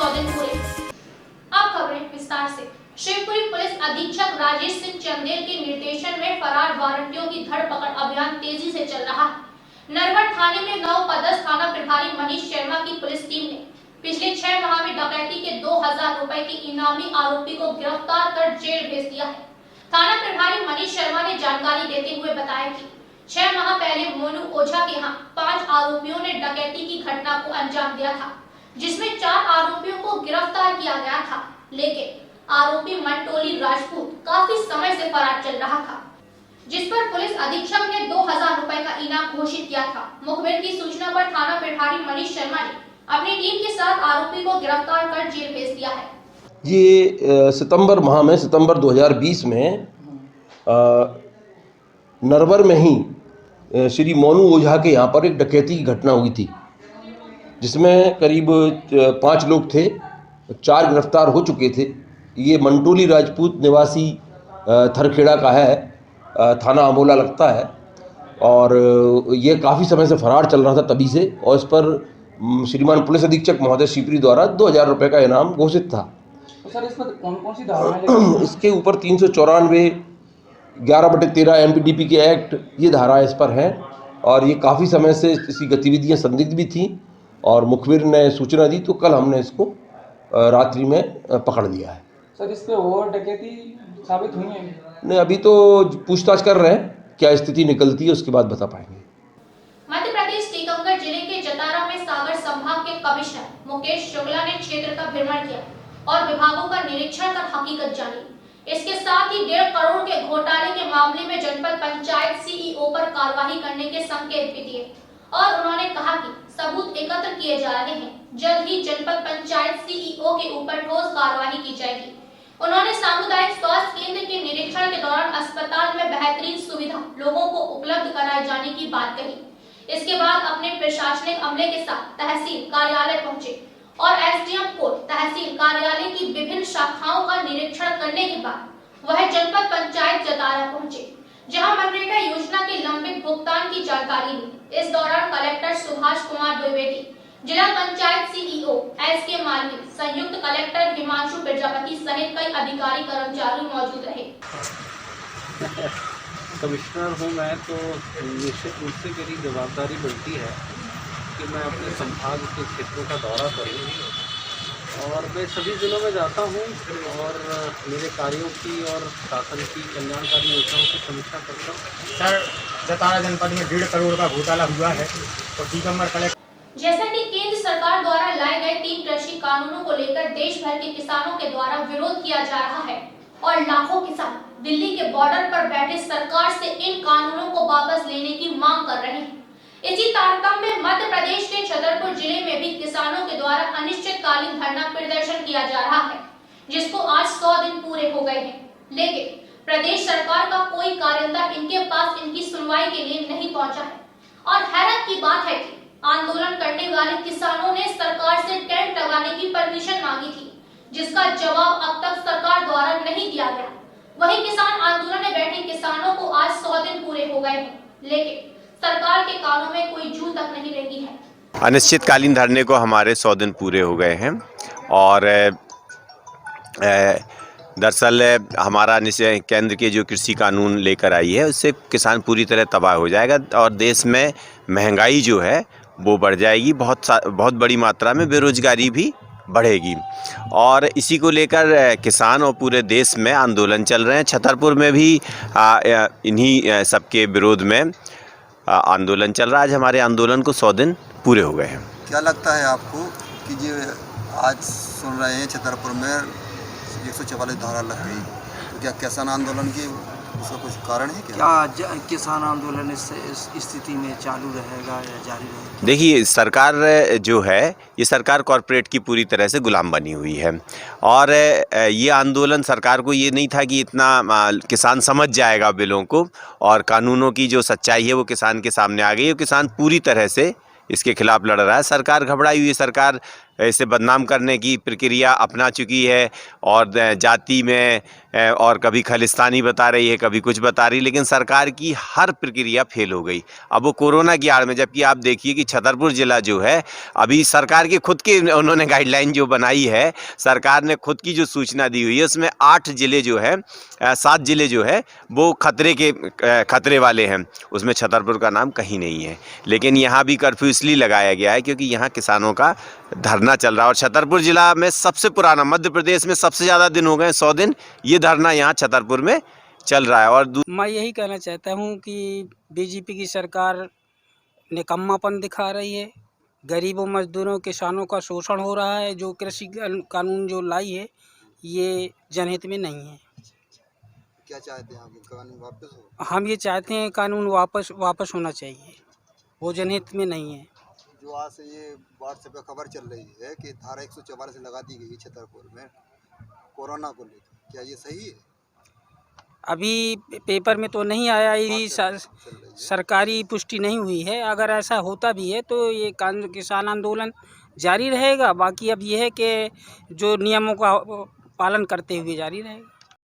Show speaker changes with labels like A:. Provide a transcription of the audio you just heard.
A: 100 दिन पूरे। अब खबरें विस्तार से। शिवपुरी पुलिस अधीक्षक राजेश सिंह चंदेल के निर्देशन में फरार वारंटियों की धरपकड़ अभियान तेजी से चल रहा है। नरगढ़ थाने में नवपदस्थ थाना प्रभारी मनीष शर्मा की पुलिस टीम ने पिछले 6 माह में डकैती के 2000 रुपए के इनामी आरोपी को गिरफ्तार कर जेल भेज दिया है। थाना प्रभारी मनीष शर्मा ने जानकारी देते हुए बताया कि 6 माह पहले मोनू ओझा के यहाँ 5 आरोपियों ने डकैती की घटना को अंजाम दिया था, जिसमें 4 आरोपियों को गिरफ्तार किया गया था, लेकिन आरोपी मंटोली राजपूत काफी समय से फरार चल रहा था, जिस पर पुलिस अधीक्षक ने 2000 रुपए का इनाम घोषित किया था। मुखबिर की सूचना पर थाना प्रभारी मनीष शर्मा ने अपनी टीम के साथ आरोपी को गिरफ्तार कर जेल भेज दिया है।
B: ये सितंबर माह में, सितंबर 2020 में नरवर में ही श्री मोनू ओझा के यहाँ पर एक डकैती की घटना हुई थी, जिसमें करीब 5 लोग थे, 4 गिरफ्तार हो चुके थे। ये मंटोली राजपूत निवासी थरखेड़ा का है, थाना अमोला लगता है, और ये काफ़ी समय से फरार चल रहा था तभी से, और इस पर श्रीमान पुलिस अधीक्षक महोदय शिवपुरी द्वारा 2000 रुपये का इनाम घोषित था।
C: तो सर इसमें कौन सी धाराएं?
B: इसके ऊपर 394, 11/13 एमपीडीपी के एक्ट, ये धाराएं इस पर हैं, और ये काफ़ी समय से इसकी गतिविधियां संदिग्ध भी थीं, और मुखबिर ने सूचना दी तो कल हमने इसको रात्रि में पकड़ लिया है।
C: सर इस पे और डकैती साबित हुई है?
B: नहीं, अभी तो पूछताछ कर रहे हैं, क्या स्थिति निकलती है उसके बाद बता पाएंगे।
A: मध्य प्रदेश टीकमगढ़ जिले के जतारा में सागर संभाग के कमिश्नर मुकेश शुक्ला ने क्षेत्र का भ्रमण किया और विभागों का निरीक्षण कर हकीकत जानी। इसके साथ ही 1.5 करोड़ के घोटाले के मामले में जनपद पंचायत सीईओ पर कार्रवाई करने के संकेत भी दिए, और उन्होंने कहा कि सबूत एकत्र किए जा रहे हैं, जल्द ही जनपद पंचायत सीईओ के ऊपर ठोस कार्रवाई की जाएगी। उन्होंने सामुदायिक स्वास्थ्य केंद्र के निरीक्षण के दौरान अस्पताल में बेहतरीन सुविधा लोगों को उपलब्ध कराए जाने की बात कही। इसके बाद अपने प्रशासनिक अमले के साथ तहसील कार्यालय पहुंचे और एसडीएम कोर्ट तहसील कार्यालय की विभिन्न शाखाओं का निरीक्षण करने के बाद वह जनपद पंचायत जतारा पहुंचे, जहां मनरेगा योजना के लंबित भुगतान की जानकारी ली। इस दौरान कलेक्टर सुभाष कुमार द्विवेदी, जिला पंचायत सीईओ एसके मालवी, संयुक्त कलेक्टर हिमांशु प्रजापति सहित कई अधिकारी कर्मचारी मौजूद रहे।
D: कमिश्नर हूँ मैं, तो निश्चित रूप से मेरी जवाबदारी बनती है कि मैं अपने संभाग के क्षेत्रों का दौरा करूँ, और मैं सभी जिलों में जाता हूँ और मेरे कार्यों की और शासन की कल्याणकारी योजनाओं की समीक्षा करता हूँ।
E: सर जतारा जनपद में 1.5 करोड़ का घोटाला हुआ है, तो टीकमगढ़ कलेक्टर
A: जैसा कि केंद्र सरकार द्वारा लाए गए 3 कृषि कानूनों को लेकर देश भर के किसानों के द्वारा विरोध किया जा रहा है, और लाखों किसान दिल्ली के बॉर्डर पर बैठे सरकार से इन कानूनों को वापस लेने की मांग कर रहे हैं। इसी तारतम्य में मध्य प्रदेश के छतरपुर जिले में भी किसानों के द्वारा अनिश्चितकालीन धरना प्रदर्शन किया जा रहा है, जिसको आज 100 दिन पूरे हो गए हैं, लेकिन प्रदेश सरकार का कोई कार्यकर्ता इनके पास इनकी सुनवाई के लिए नहीं पहुंचा है। और हैरत की बात है कि आंदोलन करने वाले किसानों ने सरकार से टेंट लगाने की परमिशन मांगी थी, जिसका जवाब अब तक सरकार द्वारा नहीं दिया गया। वहीं किसान आंदोलन में बैठे किसानों को आज 100 दिन पूरे हो गए हैं, लेकिन सरकार के कानों में कोई जू तक नहीं लगी है।
F: अनिश्चितकालीन धरने को हमारे 100 दिन पूरे हो गए हैं, और दरअसल हमारा केंद्र के जो कृषि कानून लेकर आई है, उससे किसान पूरी तरह तबाह हो जाएगा, और देश में महंगाई जो है वो बढ़ जाएगी, बहुत बड़ी मात्रा में बेरोजगारी भी बढ़ेगी, और इसी को लेकर किसान और पूरे देश में आंदोलन चल रहे हैं। छतरपुर में भी इन्हीं सबके विरोध में आंदोलन चल रहा है। आज हमारे आंदोलन को 100 दिन पूरे हो गए हैं।
G: क्या लगता है आपको कि जो आज सुन रहे हैं छतरपुर में 144 धारा लग गई, तो क्या किसान आंदोलन की उसका कुछ कारण है?
H: क्या किसान आंदोलन इस स्थिति में चालू रहेगा या जारी रहेगा?
F: देखिए, सरकार जो है, ये सरकार कॉरपोरेट की पूरी तरह से गुलाम बनी हुई है, और ये आंदोलन सरकार को ये नहीं था कि इतना किसान समझ जाएगा बिलों को, और कानूनों की जो सच्चाई है वो किसान के सामने आ गई है। किसान पूरी तरह से इसके खिलाफ लड़ रहा है। सरकार घबराई हुई है, सरकार इसे बदनाम करने की प्रक्रिया अपना चुकी है और जाति में और कभी खालिस्तानी बता रही है, कभी कुछ बता रही है, लेकिन सरकार की हर प्रक्रिया फेल हो गई। अब वो कोरोना की आड़ में, जबकि आप देखिए कि छतरपुर ज़िला जो है अभी सरकार के खुद के उन्होंने गाइडलाइन जो बनाई है, सरकार ने खुद की जो सूचना दी हुई है उसमें 8 ज़िले जो है 7 ज़िले जो है वो खतरे वाले हैं, उसमें छतरपुर का नाम कहीं नहीं है। लेकिन यहाँ भी कर्फ्यू इसलिए लगाया गया है क्योंकि यहाँ किसानों का धरना चल रहा है और छतरपुर ज़िला में सबसे पुराना, मध्य प्रदेश में सबसे ज़्यादा दिन हो गए 100 दिन, ये धरना यहाँ छतरपुर में चल रहा है। और
I: मैं यही कहना चाहता हूँ कि बीजेपी की सरकार निकम्मापन दिखा रही है, गरीबों मजदूरों किसानों का शोषण हो रहा है। जो कृषि कानून जो लाई है ये जनहित में नहीं है।
G: क्या चाहते हैं आप, कानून वापस हो?
I: हम ये चाहते हैं कानून वापस होना चाहिए, वो जनहित में नहीं है।
G: जो आज से ये व्हाट्सएप पे खबर चल रही है कि धारा 144 लगा दी गई है छतरपुर में कोरोना को लेकर, क्या ये सही है?
I: अभी पेपर में तो नहीं आया, ये सरकारी पुष्टि नहीं हुई है। अगर ऐसा होता भी है तो ये किसान आंदोलन जारी रहेगा। बाकी अब ये है कि जो नियमों का पालन करते हुए जारी रहेगा।